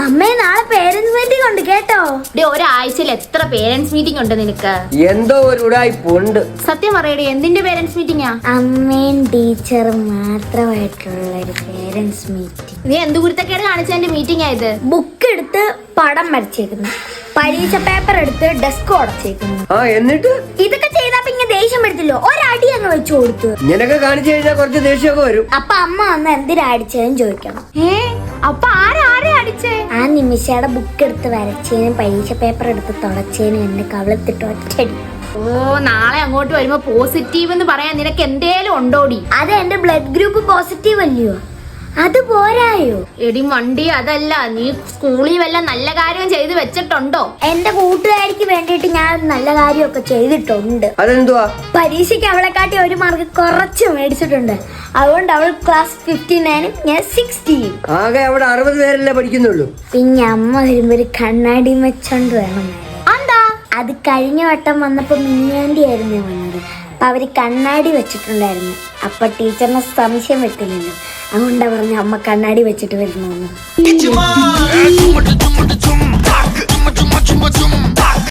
അമ്മേ നാളെ parents meeting ഉണ്ട് കേട്ടോ. ഒരാഴ്ചയിൽ എത്ര പേരന്റ്സ് മീറ്റിംഗ് ഉണ്ട് നിനക്ക്? എന്തോ ഒരു ഉടായിപ്പുണ്ട്. സത്യം പറയടി, എന്തിന്റെ പേരന്റ്സ് മീറ്റിംഗാ? അമ്മയും ടീച്ചറും മാത്രമായിട്ടുള്ള ഒരു പേരന്റ്സ് മീറ്റിംഗ്. നീ എന്ത് കുരുത്തക്കേട് കാണിച്ചതിന്റെ മീറ്റിംഗ് ആയത്? ബുക്ക് എടുത്ത് പടം വരച്ചേക്കുന്നു, പരീക്ഷ പേപ്പർ എടുത്ത് ഡെസ്ക് ഉടച്ചേക്കുന്നു. എന്നിട്ട് ഇതൊക്കെ ചെയ്താ പിന്നെ ദേഷ്യം വരത്തില്ലോ? ഒരടി അങ്ങ് വെച്ചു കൊടുത്തു. ഇങ്ങനൊക്കെ കാണിച്ചു കഴിഞ്ഞാൽ കുറച്ച് ദേഷ്യമൊക്കെ വരും. അപ്പൊ അമ്മ വന്ന് എന്തിനാ അടിച്ചതെന്ന് ചോദിക്കണം. അപ്പൊ ആരെ അടിച്ചേ? ആ നിമിഷയുടെ ബുക്ക് എടുത്ത് വരച്ചേനും പരീക്ഷ പേപ്പർ എടുത്ത് തുടച്ചേനും എന്നെ കവളത്തിട്ട് ഒറ്റടി. ഓ, നാളെ അങ്ങോട്ട് വരുമ്പോ പോസിറ്റീവ് എന്ന് പറയാൻ നിനക്ക് എന്തേലും ഉണ്ടോടി? അത് എന്റെ ബ്ലഡ് ഗ്രൂപ്പ് പോസിറ്റീവ് അല്ലയോ? അത് പോരായോ? എടി വണ്ടി, അതല്ല, നീ സ്കൂളിൽ വല്ല നല്ല കാര്യം ചെയ്ത് വെച്ചിട്ടുണ്ടോ? എന്റെ കൂട്ടുകാരിക്ക് വേണ്ടിയിട്ട് ഞാൻ നല്ല കാര്യമൊക്കെ ചെയ്തിട്ടുണ്ട്. അതെന്തുവാ? പരീക്ഷയ്ക്ക് അവളെക്കാട്ടി ഒരു മാർക്ക് കുറച്ച് മേടിച്ചിട്ടുണ്ട്. അതുകൊണ്ട് അവൾ ക്ലാസ് 59, ഞാൻ 60. ആകെ അവിടെ 60 പേരല്ലേ പഠിക്കുന്നുള്ളൂ. പിന്നെ അമ്മ വരുമ്പോ ഒരു കണ്ണാടി വെച്ചോണ്ട് വേണം. എന്താ? അത് കഴിഞ്ഞ വട്ടം വന്നപ്പോ മിനിയാണ്ടി ആയിരുന്നു വന്നത്. അപ്പൊ അവര് കണ്ണാടി വെച്ചിട്ടുണ്ടായിരുന്നു. അപ്പൊ ടീച്ചറിന് സംശയം വെക്കില്ലല്ലോ, അതുകൊണ്ടാ പറഞ്ഞ അമ്മ കണ്ണാടി വെച്ചിട്ട് വരുന്നു.